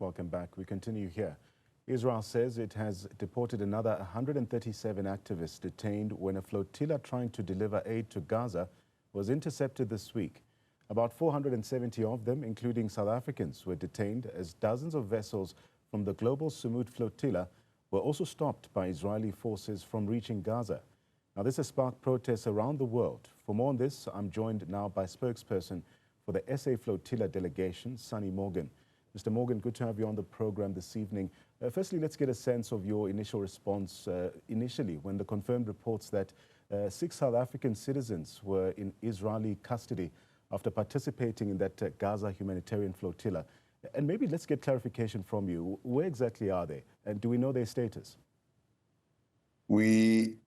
Welcome back. We continue here. Israel says it has deported another 137 activists detained when a flotilla trying to deliver aid to Gaza was intercepted this week. About 470 of them, including South Africans, were detained as dozens of vessels from the Global Sumud Flotilla were also stopped by Israeli forces from reaching Gaza. Now, this has sparked protests around the world. For more on this, I'm joined now by spokesperson for the SA Flotilla Delegation, Sunny Morgan. Mr. Morgan, good to have you on the program this evening. Firstly, let's get a sense of your initial response initially when the confirmed reports that 6 South African citizens were in Israeli custody after participating in that Gaza humanitarian flotilla. And maybe let's get clarification from you. Where exactly are they? And do we know their status? I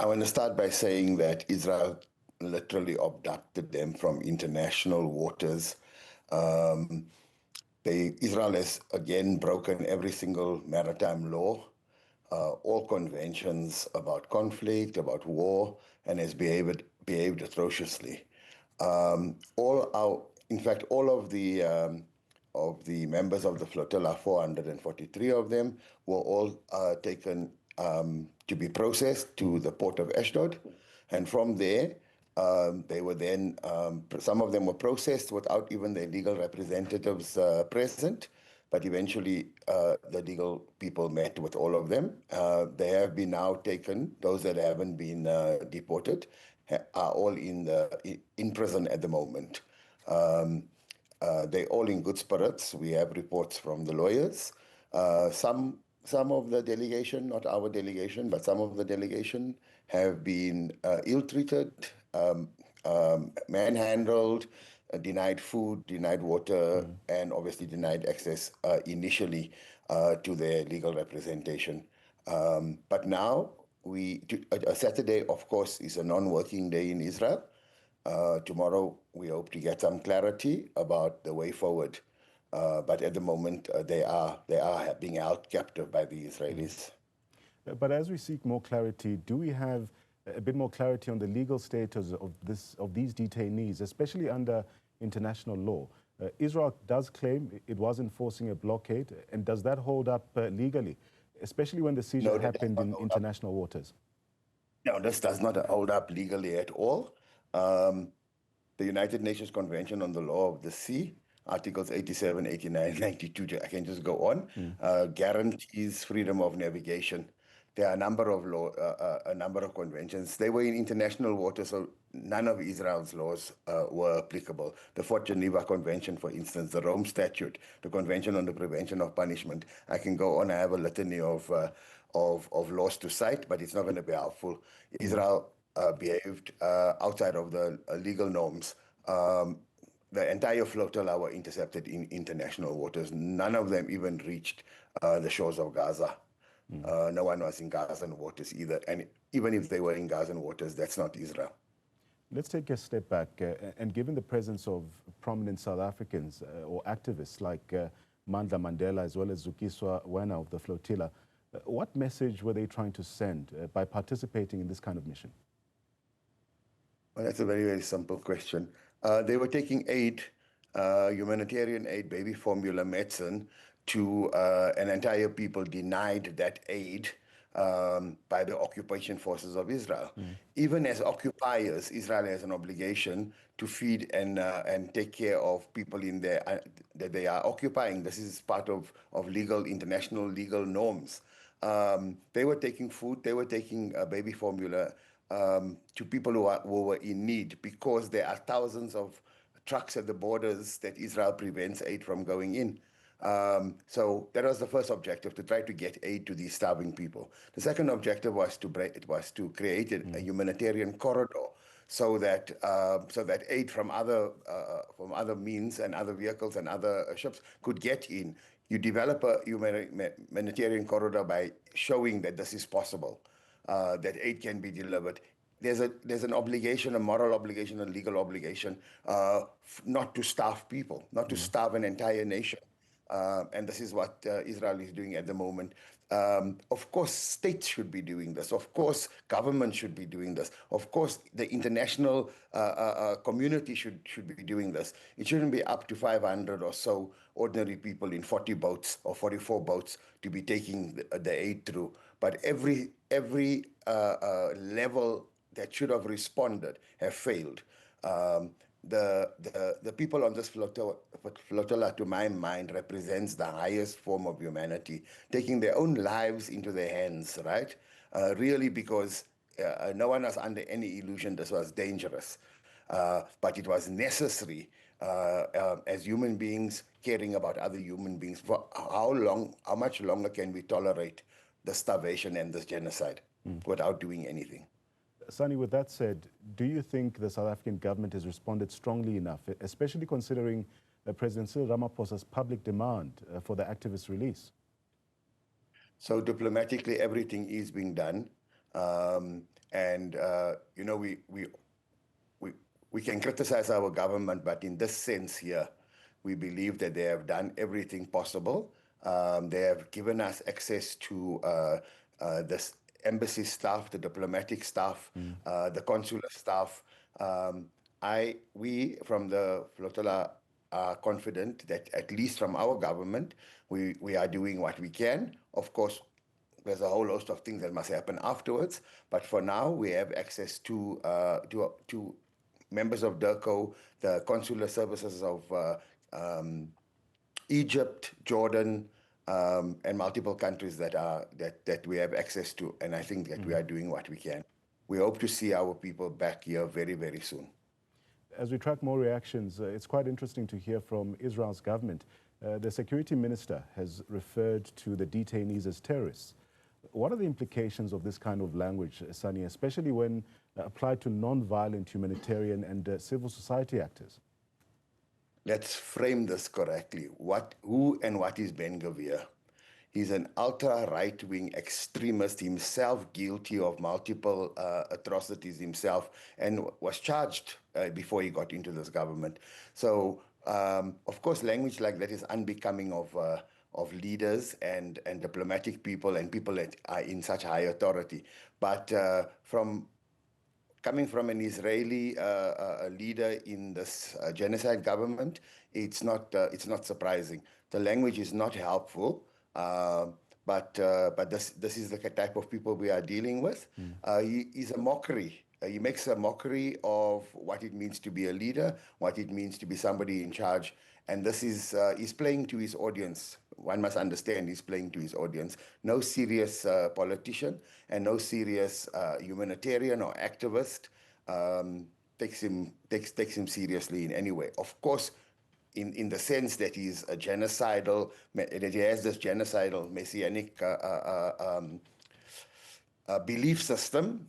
want to start by saying that Israel literally abducted them from international waters. Israel has again broken every single maritime law, all conventions about conflict, about war, and has behaved atrociously. In fact, all of the members of the flotilla, 443 of them, were all taken to be processed to the port of Ashdod, and from there, they were then, some of them were processed without even their legal representatives present, but eventually the legal people met with all of them. They have been now taken, those that haven't been deported, are all in prison at the moment. They're all in good spirits. We have reports from the lawyers. Some of the delegation, not our delegation, but some of the delegation have been ill-treated, manhandled, denied food, denied water, and obviously denied access initially to their legal representation. But now, a Saturday, of course, is a non-working day in Israel. Tomorrow, we hope to get some clarity about the way forward. But at the moment, they are being held captive by the Israelis. But as we seek more clarity, do we have a bit more clarity on the legal status of these detainees, especially under international law? Israel does claim it was enforcing a blockade, and does that hold up legally, especially when the seizure happened in international waters? No, this does not hold up legally at all. The United Nations Convention on the Law of the Sea, Articles 87, 89, 92, I can just go on, guarantees freedom of navigation. There are a number of conventions. They were in international waters, so none of Israel's laws were applicable. The Fourth Geneva Convention, for instance, the Rome Statute, the Convention on the Prevention of Punishment. I can go on. I have a litany of laws to cite, but it's not going to be helpful. Israel behaved outside of the legal norms. The entire flotilla were intercepted in international waters. None of them even reached the shores of Gaza. No one was in Gazan waters either. And even if they were in Gazan waters, that's not Israel. Let's take a step back. And given the presence of prominent South Africans or activists like Mandla Mandela as well as Zukiswa Wena of the flotilla, what message were they trying to send by participating in this kind of mission? Well, that's a very, very simple question. They were taking aid, humanitarian aid, baby formula, medicine, to an entire people denied that aid by the occupation forces of Israel. Even as occupiers, Israel has an obligation to feed and take care of people in there that they are occupying. This is part of international legal norms. They were taking food, they were taking baby formula to people who were in need, because there are thousands of trucks at the borders that Israel prevents aid from going in. So that was the first objective, to try to get aid to these starving people. The second objective was to create a humanitarian corridor, so that aid from other means and other vehicles and other ships could get in. You develop a humanitarian corridor by showing that this is possible, that aid can be delivered. There's an obligation, a moral obligation, a legal obligation, not to starve people, not to starve an entire nation. and this is what Israel is doing at the moment. Of course, states should be doing this. Of course, government should be doing this. Of course, the international community should be doing this. It shouldn't be up to 500 or so ordinary people in 40 boats or 44 boats to be taking the aid through. But every level that should have responded have failed. The people on this flotilla, to my mind, represents the highest form of humanity, taking their own lives into their hands, right? Really, because no one was under any illusion this was dangerous. But it was necessary as human beings caring about other human beings. For how much longer can we tolerate the starvation and this genocide without doing anything? Sunny, with that said, do you think the South African government has responded strongly enough, especially considering President Cyril Ramaphosa's public demand for the activist release? So diplomatically, everything is being done. You know, we can criticize our government, but in this sense here, we believe that they have done everything possible. They have given us access to this embassy staff, the diplomatic staff, the consular staff. We from the flotilla are confident that at least from our government, we are doing what we can. Of course, there's a whole host of things that must happen afterwards, but for now, we have access to members of DIRCO, the consular services of Egypt, Jordan, and multiple countries that we have access to, and I think that we are doing what we can. We hope to see our people back here very, very soon. As we track more reactions, it's quite interesting to hear from Israel's government. The security minister has referred to the detainees as terrorists. What are the implications of this kind of language, Sunny, especially when applied to non-violent humanitarian and civil society actors? Let's frame this correctly. Who and what is Ben-Gvir? He's an ultra-right-wing extremist himself, guilty of multiple atrocities himself, and was charged before he got into this government. So, of course, language like that is unbecoming of leaders and diplomatic people and people that are in such high authority. But coming from an Israeli leader in this genocide government, it's not surprising. The language is not helpful, but this is the type of people we are dealing with. He's a mockery. He makes a mockery of what it means to be a leader, what it means to be somebody in charge, and this is he's playing to his audience. One must understand he's playing to his audience. No serious politician and no serious humanitarian or activist takes him seriously in any way. Of course, in the sense that he's a genocidal, that he has this genocidal messianic belief system.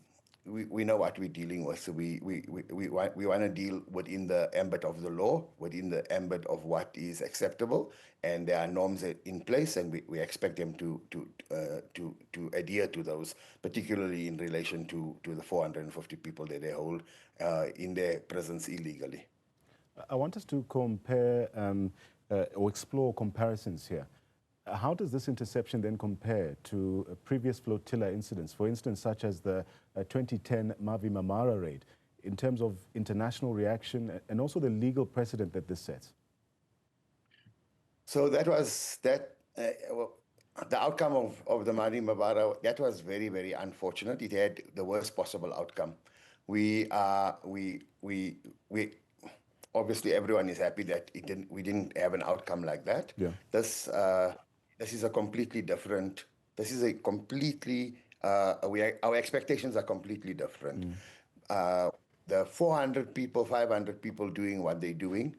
We know what we're dealing with. So we want to deal within the ambit of the law, within the ambit of what is acceptable, and there are norms in place, and we expect them to adhere to those, particularly in relation to the 450 people that they hold in their prisons illegally. I want us to compare or explore comparisons here. How does this interception then compare to previous flotilla incidents, for instance, such as the 2010 Mavi Marmara raid, in terms of international reaction and also the legal precedent that this sets? So the outcome of the Mavi Marmara, that was very, very unfortunate. It had the worst possible outcome. We obviously everyone is happy that we didn't have an outcome like that. Yeah. This is a completely different. This is a completely. Our expectations are completely different. The 400 people, 500 people doing what they're doing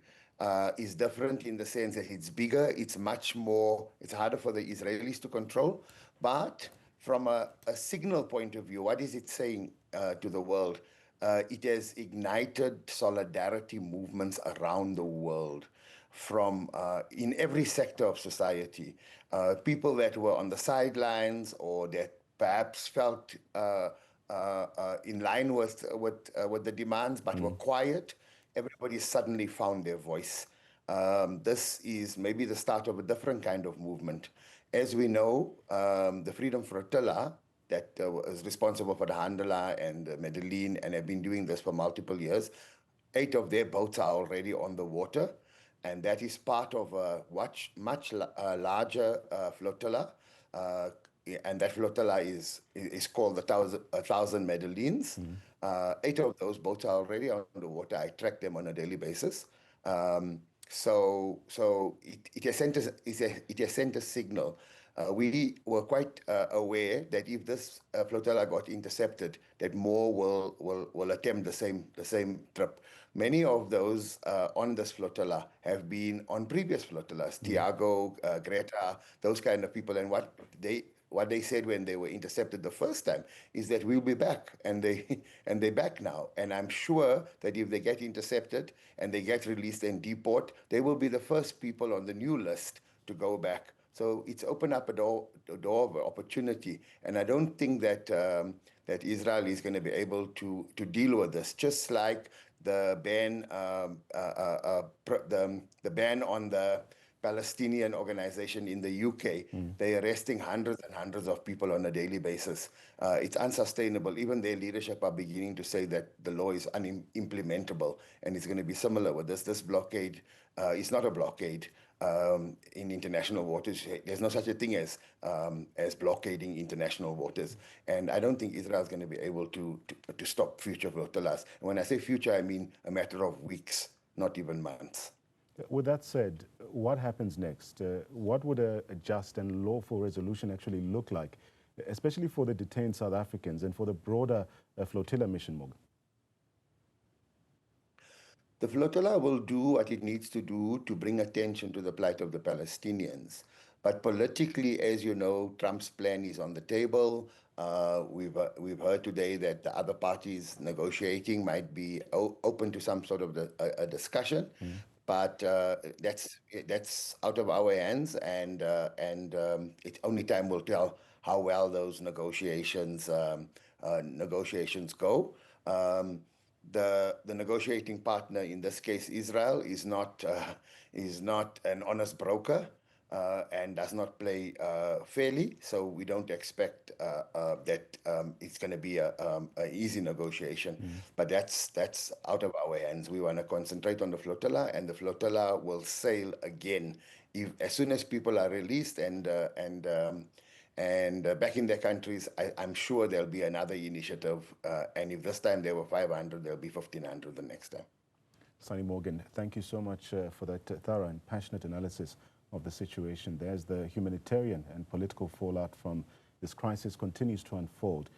is different in the sense that it's bigger. It's much more. It's harder for the Israelis to control. But from a signal point of view, what is it saying to the world? It has ignited solidarity movements around the world, from in every sector of society. People that were on the sidelines or that perhaps felt in line with the demands but were quiet, everybody suddenly found their voice. this is maybe the start of a different kind of movement. As we know, the Freedom Flotilla that is responsible for the Handela and the Medellin and have been doing this for multiple years, 8 of their boats are already on the water, and that is part of a much larger flotilla. And that flotilla is called the Thousand Medellins. 8 of those boats are already on the water. I track them on a daily basis. So it has sent a signal. We were quite aware that if this flotilla got intercepted, that more will attempt the same trip. Many of those on this flotilla have been on previous flotillas, Tiago, Greta, those kind of people, and what they said when they were intercepted the first time is that we'll be back, and they're back now. And I'm sure that if they get intercepted and they get released and deport, they will be the first people on the new list to go back. So it's opened up a door of opportunity, and I don't think that that Israel is going to be able to deal with this. Just like the ban the ban on the Palestinian organization in the UK, they're arresting hundreds and hundreds of people on a daily basis. It's unsustainable. Even their leadership are beginning to say that the law is unimplementable, and it's going to be similar with this. This blockade is not a blockade in international waters. There's no such a thing as blockading international waters, and I don't think Israel is going to be able to stop future flotillas. And when I say future, I mean a matter of weeks, not even months. With that said, what happens next? What would a just and lawful resolution actually look like, especially for the detained South Africans and for the broader flotilla mission, Morgan? The flotilla will do what it needs to do to bring attention to the plight of the Palestinians. But politically, as you know, Trump's plan is on the table. We've heard today that the other parties negotiating might be open to some sort of a discussion. But that's out of our hands, and only time will tell how well those negotiations go. The negotiating partner, in this case Israel, is not an honest broker and does not play fairly. So we don't expect that it's going to be an easy negotiation. But that's out of our hands. We want to concentrate on the flotilla, and the flotilla will sail again as soon as people are released and back in their countries. I'm sure there'll be another initiative, and if this time there were 500, there'll be 1,500 the next time. Sonny Morgan, thank you so much for that thorough and passionate analysis of the situation. There's the humanitarian and political fallout from this crisis continues to unfold.